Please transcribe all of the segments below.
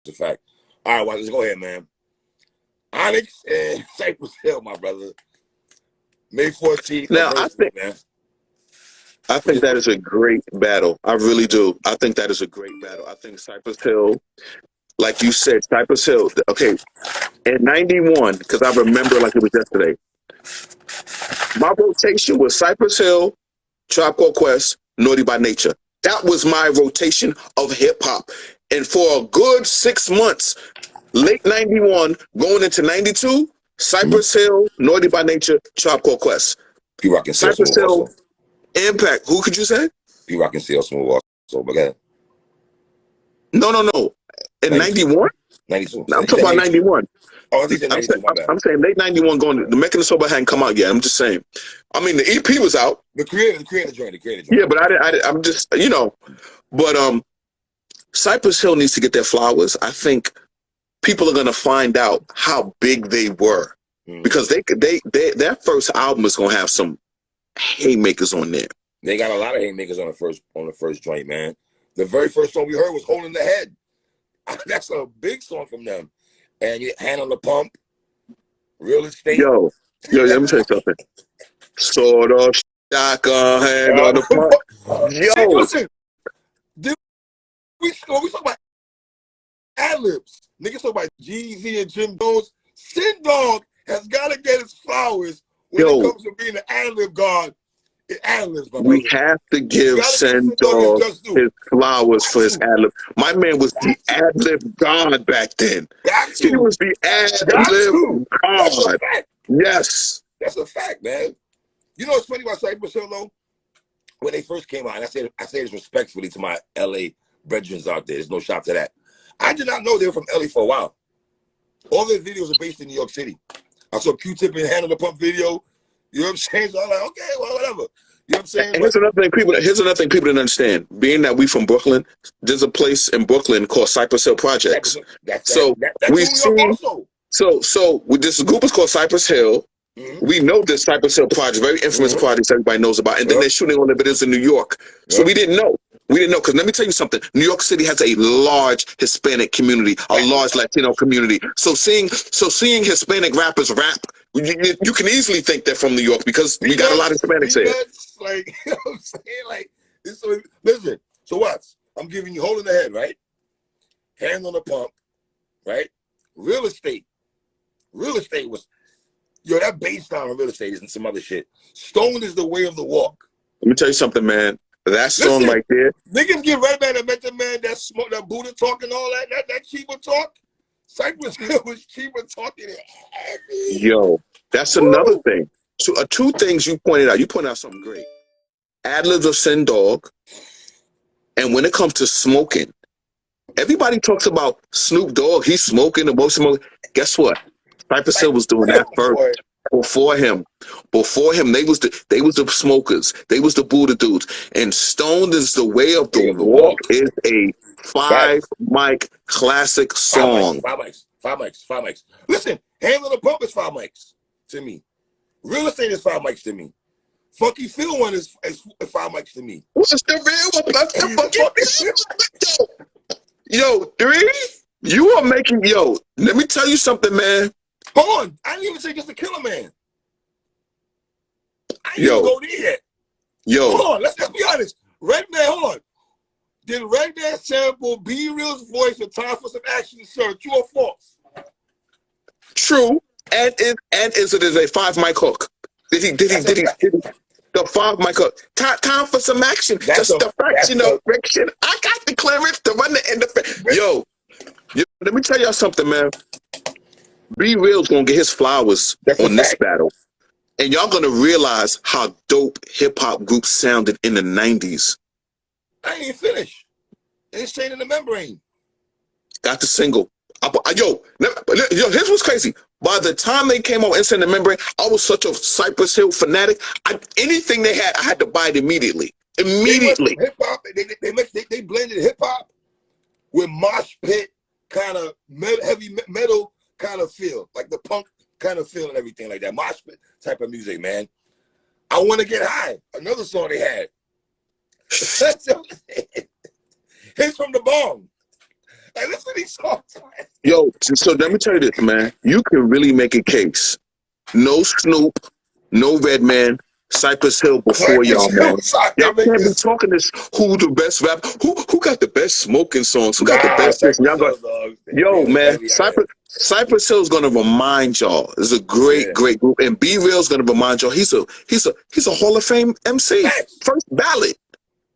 a fact. All right, well, let's go ahead, man. Onyx and Cypress Hill, my brother. May 14th, Now, anniversary, man. I think that is a great battle. I really do. I think that is a great battle. I think Cypress Hill, like you said, Cypress Hill. Okay, in '91, because I remember like it was yesterday. My rotation was Cypress Hill, Tribe Called Quest, Naughty by Nature. That was my rotation of hip hop, and for a good 6 months, late '91, going into '92, Cypress Hill, Naughty by Nature, Tribe Called Quest. P-Rock and CL Cypress Smooth Hill, also. Impact. Who could you say? P-Rock and CL Smooth also. But go ahead. No. In 91? 92. I'm talking about 91. Oh, I think it's 92, my bad. I'm saying late 91 going, the Making the Sober hadn't come out yet. I'm just saying. I mean, the EP was out. The creator joint. Yeah, but I'm just, but Cypress Hill needs to get their flowers. I think people are going to find out how big they were because their first album is going to have some haymakers on there. They got a lot of haymakers on the first joint, man. The very first song we heard was Holding the Head. That's a big song from them. And Hand on the Pump, Real Estate. Yo, let me tell you something. Sort of shotgun, hand on the pump. Yo. See, listen, we talk about ad-libs. Niggas talk about Jeezy and Jim Jones. Sin Dog has got to get his flowers when it comes to being an ad-lib god. We have to give Sin Dog his flowers for his ad-lib. My man was the ad-lib god back then. He was the ad-lib god. Yes. That's a fact, man. You know what's funny about Cypress Hill, though? When they first came out, and I say this respectfully to my L.A. brethren out there. There's no shot to that. I did not know they were from L.A. for a while. All their videos are based in New York City. I saw Q-Tip and Hand on the Pump video. You know what I'm saying? So I'm like, okay, well, whatever. You know what I'm saying? And here's another thing people didn't understand. Being that we from Brooklyn, there's a place in Brooklyn called Cypress Hill Projects. That's this group is called Cypress Hill. Mm-hmm. We know this Cypress Hill Project, very infamous projects everybody knows about. And then they're shooting on the videos in New York. So we didn't know. Because let me tell you something. New York City has a large Hispanic community, a large Latino community. So seeing Hispanic rappers rap, you can easily think they're from New York because we got a lot of Hispanics here. Like, you know what I'm saying? Like, listen. So what? I'm giving you Holding the Head, right? Hand on the Pump, right? Real Estate. Real Estate was, that bass down on Real Estate isn't some other shit. Stone is the Way of the Walk. Let me tell you something, man. That song right there. Niggas get right back and Method Man, that smoke, that Buddha talk and all that cheaper talk. Cypress Hill was cheaper talking heavy. Yo, that's another thing. So two things you pointed out. You pointed out something great. Ad-libs of Sin Dog. And when it comes to smoking, everybody talks about Snoop Dogg. He's smoking and both smoking. Guess what? Cypress Hill was doing that first. Before him, they was the smokers. They was the Buddha dudes. And Stoned is the Way of the Walk is a 5-mic classic song. 5 mics. Listen, Hand on the Pump is 5 mics to me. Real Estate is 5 mics to me. Funky Phil one is 5 mics to me. What's the real one? That's the fucking Yo, 3? You are making let me tell you something, man. Hold on. I didn't even say just a Killer Man. I didn't even go there yet. Hold on. Let's be honest. Redman, hold on. Did Redman sample B Real's voice in Time for Some Action, sir? True or false? True. And is it a 5-mic hook? Did he the 5-mic hook? Time for some action. Just a fraction of friction. I got the clearance to run the end. Yo, let me tell y'all something, man. B Real's gonna get his flowers on this battle. And y'all gonna realize how dope hip-hop groups sounded in the 90s. I ain't finished. Insane in the Membrane. Got the single. Yo, here's what's crazy. By the time they came out Insane in the Membrane, I was such a Cypress Hill fanatic. Anything they had, I had to buy it immediately. Hip-hop, they blended hip-hop with mosh pit kind of heavy metal kind of feel, like the punk kind of feel and everything like that. Mosh pit type of music, man. I Want to Get High, another song they had. Hits from the Bong. Like, listen to these songs. Yo, so let me tell you this, man. You can really make a case. No Snoop, no Redman, Cypress Hill before y'all, man. Y'all can't be talking this. Who the best rap? Who got the best smoking songs? Who got the best this? Y'all got, yo, man. Cypress Hill's gonna remind y'all. It's a great group, and B Real's gonna remind y'all. He's a Hall of Fame MC. First ballot.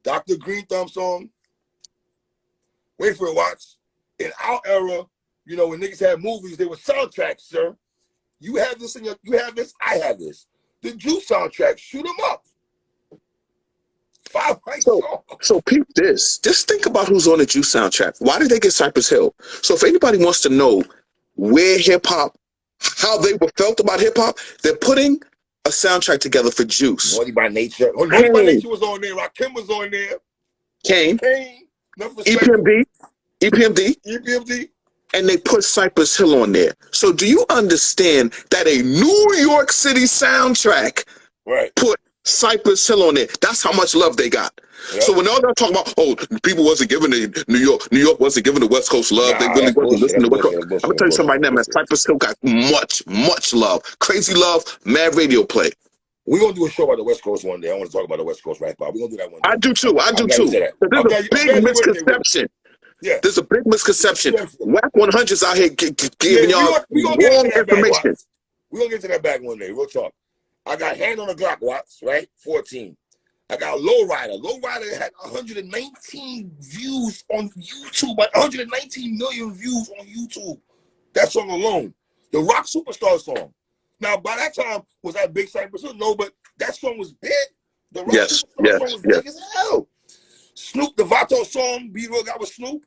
Dr. Green Thumb song. Wait for it, watch. In our era, you know, when niggas had movies, they were soundtracks, sir. You have this in your, you have this, I have this. The Juice soundtrack, shoot them up. 5 right songs. So peep this. Just think about who's on the Juice soundtrack. Why did they get Cypress Hill? So if anybody wants to know where hip hop, how they were felt about hip hop, they're putting a soundtrack together for Juice. Naughty by Nature. Oh, Naughty by Nature was on there. Rakim was on there. Kane. EPMD. EPMD. And they put Cypress Hill on there. So do you understand that a New York City soundtrack put Cypress Hill on there? That's how much love they got. Yep. So when all they're talking about, oh, people wasn't giving the New York wasn't giving the West Coast love. They really wasn't listening to West Coast. I'm gonna tell you something right now, man. Cypress Hill got much love. Crazy love, mad radio play. We're gonna do a show about the West Coast one day. I want to talk about the West Coast rap. We're gonna do that one day. I do too. There's a big misconception. Yeah. There's a big misconception. Whack 100's out here giving y'all wrong information. We're gonna get to that back one day. Real talk. I got Hand on the Glock, Watts, right? 14. I got Lowrider. Lowrider had 119 views on YouTube, 119 million views on YouTube. That song alone. The Rock Superstar song. Now, by that time, was that big Cypress Hill? No, but that song was big. The Rock Superstar song was big as hell. Snoop, the Vato song, B-Real got with Snoop.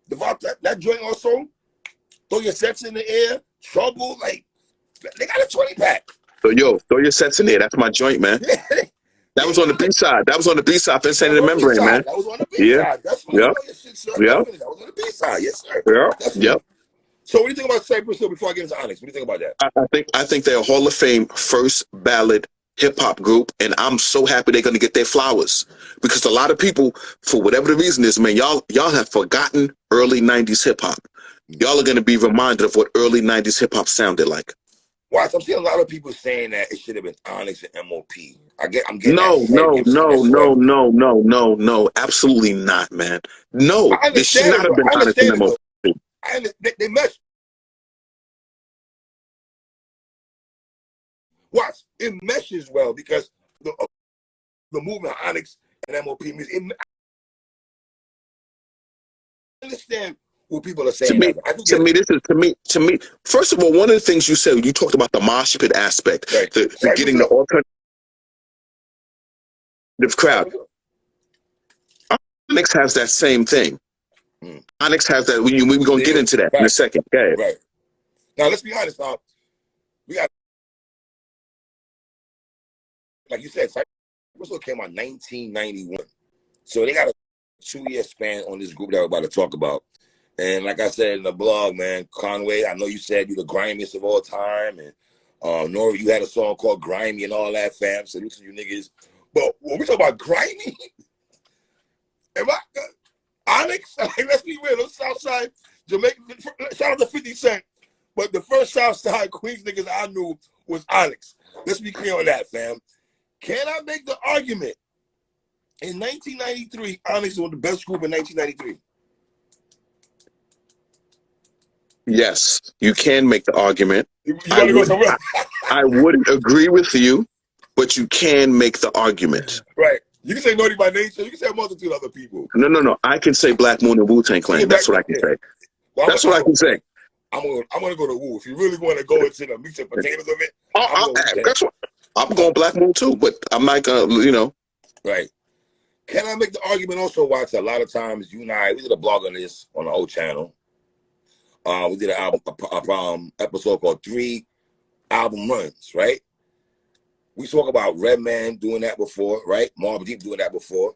The Vato, that joint also. Throw Your Sets in the Air. Trouble, like, they got a 20-pack. So, yo, Throw Your Sets in there. That's my joint, man. That was on the B-side. That was on the B-side for Insanity Membrane, man. That was on the B-side. That's what that was on the B-side. Yes, sir. Yep. So what do you think about Cypress Hill before I get into Onyx? What do you think about that? I think they're a Hall of Fame first ballot hip-hop group, and I'm so happy they're going to get their flowers, because a lot of people, for whatever the reason is, man, y'all have forgotten early 90s hip-hop. Y'all are going to be reminded of what early 90s hip-hop sounded like. Watch, I'm seeing a lot of people saying that it should have been Onyx and MOP. I'm getting no, absolutely not, man. No, this should not have been Onyx and MOP. They meshed. Watch, it meshes well because the movement of Onyx and MOP means it. I understand what people are saying. To me, first of all, one of the things you said, you talked about the mosh pit aspect, the getting the alternative crowd. Onyx has that same thing. Onyx has that. We're going to get into that in a second. Okay. Right. Now, let's be honest. We got, like you said, Cypress Hill came out 1991. So they got a 2-year span on this group that we're about to talk about. And like I said in the blog, man, Conway, I know you said you're the grimiest of all time. And Nori, you had a song called Grimy and all that, fam. So listen to you niggas. But when we talk about grimy, Onyx, let's be real, those Southside Jamaica, shout out to 50 Cent, but the first Southside Queens niggas I knew was Onyx. Let's be clear on that, fam. Can I make the argument? In 1993, Onyx was the best group in 1993. Yes, you can make the argument. I wouldn't agree with you, but you can make the argument. Right. You can say Naughty by Nature. You can say a multitude of other people. No. I can say Black Moon and Wu-Tang Clan. That's what I can say. Well, that's what I can say. I'm gonna go to Wu. If you really want to go into the meat and potatoes of it, I'm going Black Moon too, but I'm not gonna, Right. Can I make the argument also, Watch? A lot of times, you and I, we did a blog on this on the old channel. We did an episode called 3 Album Runs, right? We talk about Redman doing that before, right? Mobb Deep doing that before.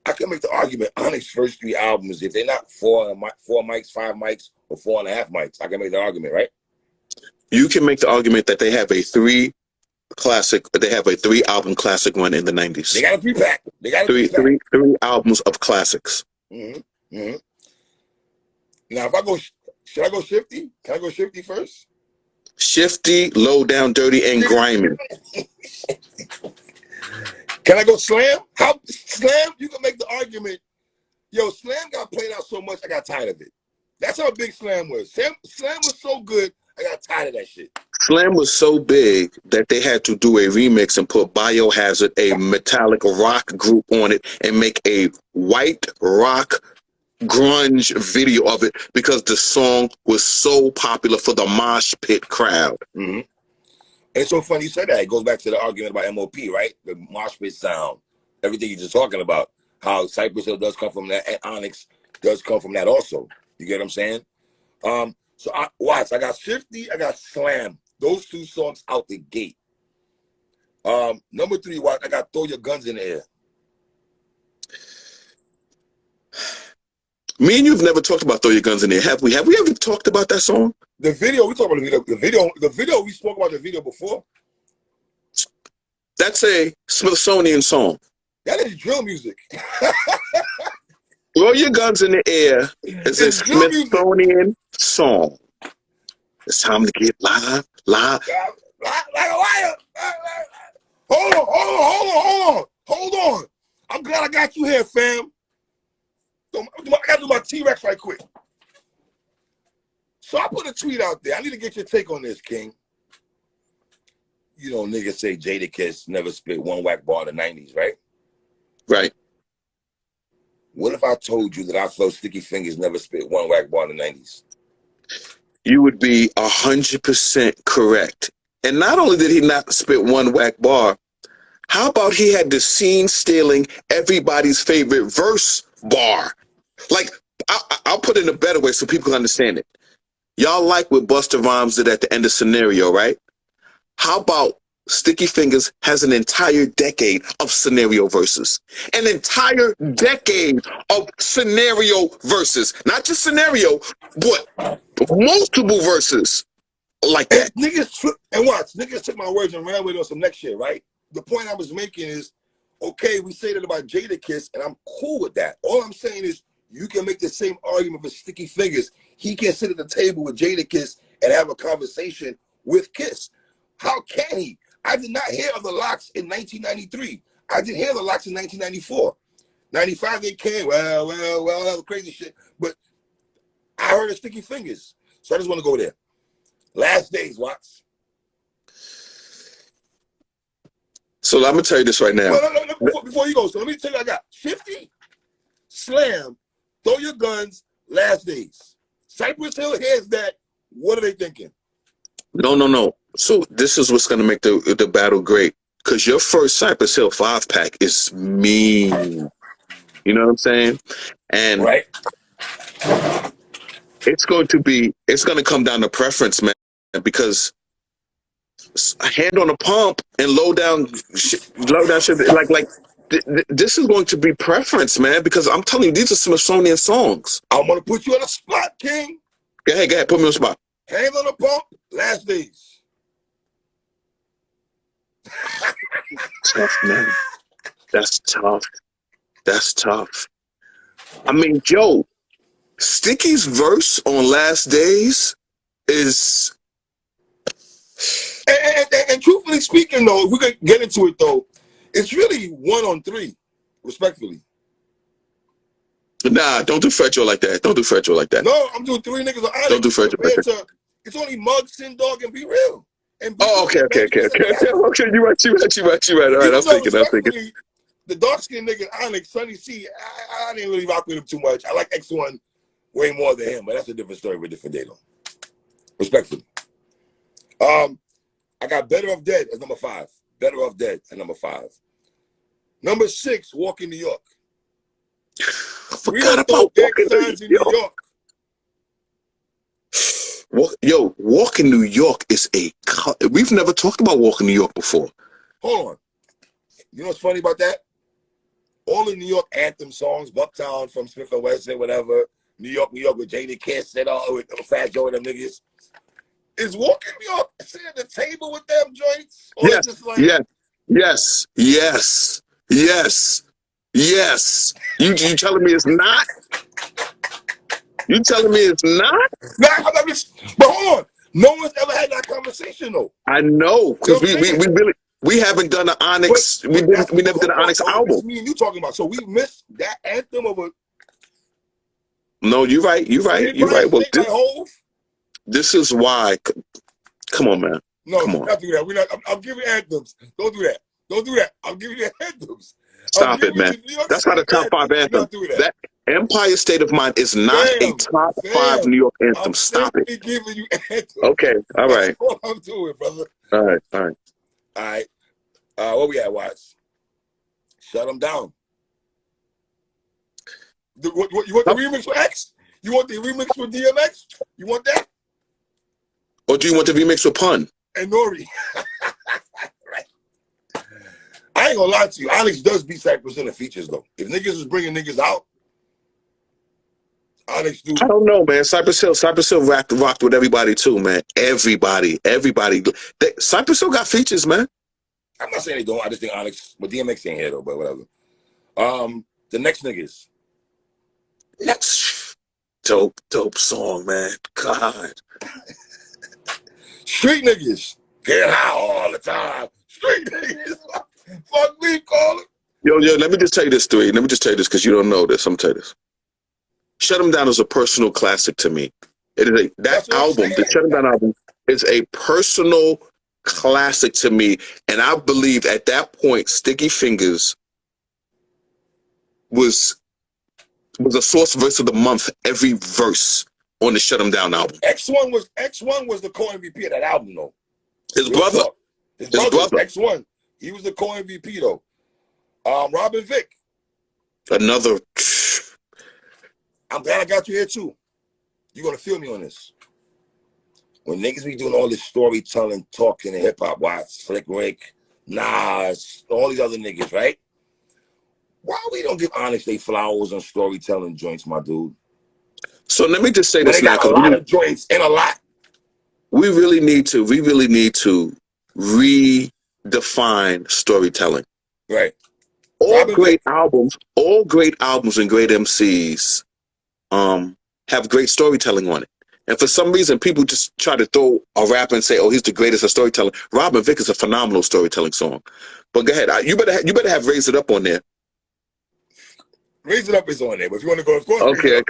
I can make the argument Onyx's first 3 albums, if they're not 4 mics, 5 mics, or 4.5 mics, I can make the argument, right? You can make the argument that they have a 3 album classic run in the 90s. They got a 3-pack. Three albums of classics. Mm-hmm. Mm-hmm. Now, if I go, should I go Shifty? Can I go Shifty first? Shifty, low down, dirty, and grimy. Can I go Slam? How Slam? You can make the argument. Yo, Slam got played out so much, I got tired of it. That's how big Slam was. Slam was so good, I got tired of that shit. Slam was so big that they had to do a remix and put Biohazard, a metallic rock group, on it and make a white rock grunge video of it because the song was so popular for the mosh pit crowd. Mm-hmm. It's so funny you said that. It goes back to the argument about MOP, right? The mosh pit sound, everything you're just talking about. How Cypress Hill does come from that, and Onyx does come from that also. You get what I'm saying? So watch. I got Shifty, I got Slam. Those two songs out the gate. Number 3, watch. I got Throw Your Guns in the Air. Me and you've never talked about Throw Your Guns in the Air, have we? Have we ever talked about that song? The video, we talked about the video, we spoke about the video before. That's a Smithsonian song. That is drill music. Throw Your Guns in the Air is a Smithsonian song. It's time to get live. Like a wire. Hold on. I'm glad I got you here, fam. I gotta do my T-Rex right quick. So I put a tweet out there. I need to get your take on this, King. You know, niggas say Jadakiss never spit one whack bar in the 90s, right? Right. What if I told you that I felt Sticky Fingers never spit one whack bar in the 90s? You would be 100% correct. And not only did he not spit one whack bar, how about he had the scene-stealing, everybody's favorite verse bar? Like, I'll put it in a better way so people can understand it. Y'all like what Busta Rhymes did at the end of Scenario, right? How about Sticky Fingers has an entire decade of Scenario verses? An entire decade of Scenario verses. Not just Scenario, but multiple verses like that. Niggas took my words and ran with it on some next shit, right? The point I was making is, okay, we say that about Jadakiss, and I'm cool with that. All I'm saying is, you can make the same argument for Sticky Fingers. He can sit at the table with Jadakiss and have a conversation with Kiss. How can he? I did not hear of the Locks in 1993. I didn't hear the Locks in 1994. 95 they came. Well, that was crazy shit. But I heard of Sticky Fingers. So I just want to go there. Last Days, Watts. So I'm going to tell you this right now. No, before you go, so let me tell you, I got Shifty, Slam, Throw Your Guns, Last Days. Cypress Hill hears that. What are they thinking? No. So this is what's going to make the battle great. Because your first Cypress Hill 5-pack is mean. You know what I'm saying? And right. It's going to come down to preference, man. Because Hand on the Pump and low down shit, this is going to be preference, man. Because I'm telling you, these are Smithsonian songs. I'm going to put you on the spot, King. Go ahead, put me on the spot. Hand on the Pump, Last Days. Tough, man. That's tough. I mean, Joe, Sticky's verse on Last Days is... And truthfully speaking, though, if we could get into it, though, it's really 1 on 3, respectfully. Nah, don't do Fred Joe like that. No, I'm doing 3 niggas on Onyx. Don't do Fred Joe like that. It's only Mug, Sin Dog, and Be Real. And okay. Okay, you're right. All right, I'm thinking. The dark-skinned nigga Onyx, Sonny C, I didn't really rock with him too much. I like X1 way more than him, but that's a different story for a different day, though. Respectfully. I got Better Off Dead as number 5. Better Off Dead at number 5. Number 6, Walk in New York. I forgot about Walk in New York. Walk in New York is we've never talked about Walk in New York before. Hold on. You know what's funny about that? All the New York anthem songs, Bucktown from Smith & Wesson, whatever, New York with Jadakiss and all, with Fat Joe and them niggas. Is Walk in New York sitting at the table with them joints? Or yes, just like... yes. You telling me it's not? You telling me it's not? Nah, I'm just, but hold on. No one's ever had that conversation though. I know, You know because what I'm saying? we haven't done an But Onyx. that's We but never did hold an on, Onyx bro. This album. is me and you talking about. So we missed that anthem of a No, you're right. You're right. You're anybody right. Well, think like Hove? this is why. Come on, man. No, Come do on. not do that. We're not. I'm giving anthems. Don't do that. Don't do that. I'm giving you anthems. I'm Stop it, giving man. you New York That's not a City top five anthems. We're anthem. not doing that. That Empire State of Mind is not a Fam, top five fam. New York I'm anthem. Stop it. simply giving you anthems. Okay. All That's right. all I'm doing, brother. All right. All right. All right. Where we at, Watts? Shut them down. You want the remix for X? You want the remix for DMX? You want that? Or do you want the remix with Pun? And Nori. Right. I ain't gonna lie to you. Onyx does beat Cypress in the features though. If niggas was bringing niggas out, Onyx do. I don't know, man. Cypress Hill rocked with everybody too, man. Everybody. Cypress Hill got features, man. I'm not saying they don't. I just think Onyx, but DMX ain't here though. But whatever. The next niggas. That's dope song, man. God. Street niggas. Get high all the time. Street niggas. Fuck me, call it. Yo, let me just tell you this, Three. Let me just tell you this because you don't know this. I'm gonna tell you this. Shut 'Em Down is a personal classic to me. It is that album, the Shut 'Em Down album, is a personal classic to me. And I believe at that point, Sticky Fingers was a source verse of the month every verse on the Shut 'Em Down album. X1 was the co-MVP of that album though. His brother. His brother. X1. He was the co-MVP though. Robin Vick. Another. I'm glad I got you here too. You're gonna feel me on this. When niggas be doing all this storytelling, talking, and hip hop, Watts, Slick Rick, Nas, all these other niggas, right? Why we don't give Onyx they flowers on storytelling joints, my dude? So let me just say But this they now, got a lot of joints and a lot. We really need to redefine storytelling. Right. All great albums and great MCs have great storytelling on it. And for some reason, people just try to throw a rapper and say, "Oh, he's the greatest of storytelling." Robin Vick is a phenomenal storytelling song. But go ahead, you better have Raise It Up on there. Raise It Up is on there, but if you want to go, of course. Okay. It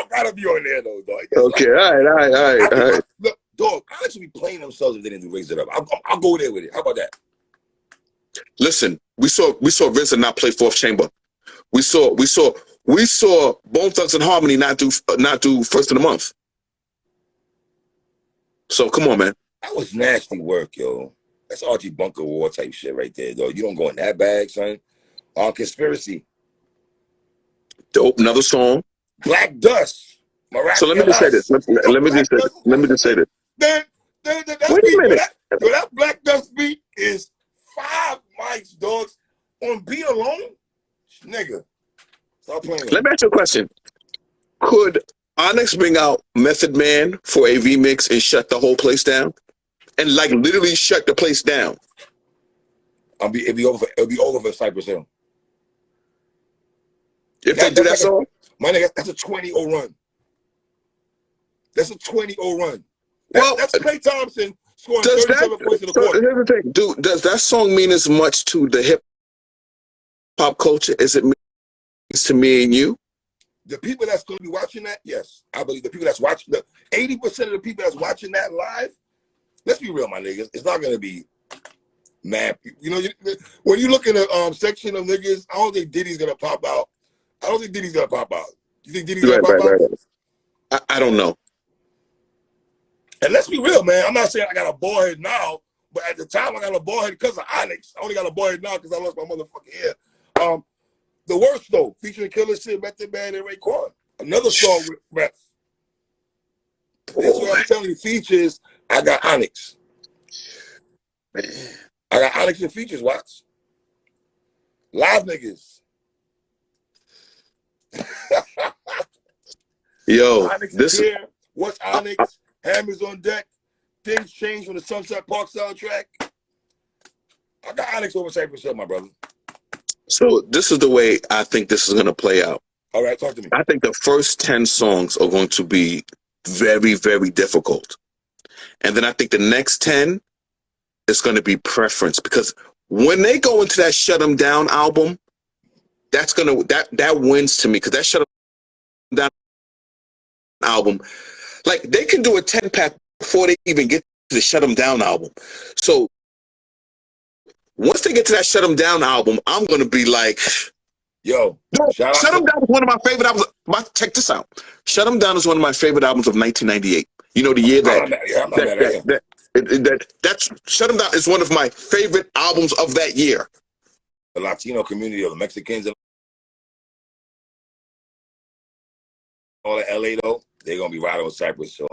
gotta be on there though, dog. Okay, all right. Look, dog, Onyx would be playing themselves if they didn't do Raise It Up. I'll go there with it. How about that? Listen, we saw RZA not play Fourth Chamber. We saw Bone Thugs and Harmony not do first of the month. So come on, man. That was nasty work, yo. That's Archie Bunker War type shit right there, though. You don't go in that bag, son. Conspiracy. Dope. Another song. Black Dust. So let me just say this. Let me just say this. Wait a minute. That Black Dust beat is 5 mics, dogs. On beat alone? Nigga. Stop playing. Let me ask you a question. Could Onyx bring out Method Man for a remix and shut the whole place down? And like literally shut the place down? It'll be over for Cypress Hill. If they do that song? My nigga, that's a 20-0 run. That's a 20-0 run. That's Klay Thompson scoring 37 points in the quarter. Here's the thing. Dude, does that song mean as much to the hip hop culture as it means to me and you? The people that's going to be watching that, yes. I believe the people that's watching, 80% of the people that's watching that live, let's be real, my niggas, it's not going to be mad. You know, when you look at a section of niggas, I don't think Diddy's going to pop out. You think Diddy's going to pop out? I don't know. And let's be real, man. I'm not saying I got a bald head now, but at the time I got a bald head because of Onyx. I only got a bald head now because I lost my motherfucking hair. The Worst, though, featuring Killer Shit, Method Man, and Raekwon. Another song with Ref. That's what I'm telling you. Features, I got Onyx. Man. I got Onyx and features, watch. Live niggas. Yo, Onyx is here. What's Onyx? Hammers on deck. Things change from the Sunset Park soundtrack. I got Onyx over Cypress Hill, my brother. So this is the way I think this is going to play out. All right, talk to me. I think the first 10 songs are going to be very, very difficult. And then I think the next 10 is going to be preference, because when they go into that Shut 'Em Down album, that wins to me, because that Shut 'Em Down album, like, they can do a 10-pack before they even get to the Shut 'Em Down album. So once they get to that Shut 'Em Down album, I'm going to be like, Yo, shout out Shut 'Em to Down is one of my favorite albums. Check this out. Shut 'Em Down is one of my favorite albums of 1998. You know, the year I'm not mad at you. that's Shut 'Em Down is one of my favorite albums of that year. The Latino community of the Mexicans and all of LA though, they're gonna be riding with Cypress Hill.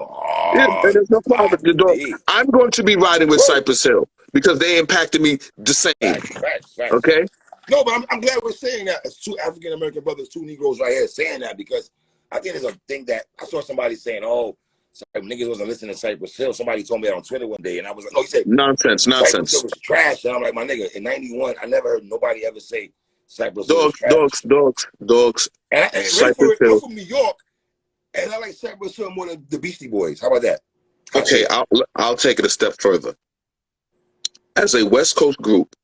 Yeah, there's no problem. Indeed. I'm going to be riding with Cypress Hill because they impacted me the same. Facts. Okay? No, but I'm glad we're saying that as two African American brothers, two Negroes right here saying that, because I think there's a thing that I saw somebody saying, oh, sorry, niggas wasn't listening to Cypress Hill. Somebody told me that on Twitter one day, and I was like, no, he said Nonsense. Cypress Hill was trash. And I'm like, my nigga, in '91, I never heard nobody ever say Cypress Hill was trash. Dogs. And Cypress Hill. I'm from New York, and I like Cypress Hill more than the Beastie Boys. How about that? Okay, I'll take it a step further. As a West Coast group,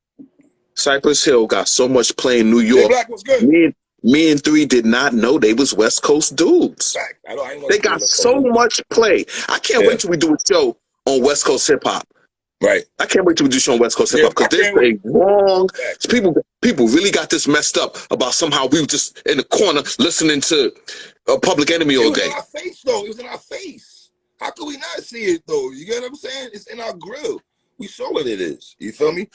Cypress Hill got so much play in New York. Black was good. Me and Three did not know they was West Coast dudes. They got so much play. I can't wait till we do a show on West Coast hip hop. Right. I can't wait till we do a show on West Coast hip hop, because there's a wrong. People really got this messed up about somehow we were just in the corner listening to Public Enemy all day. It was in our face, though. It was in our face. How could we not see it, though? You get what I'm saying? It's in our grill. We saw what it is. You feel me?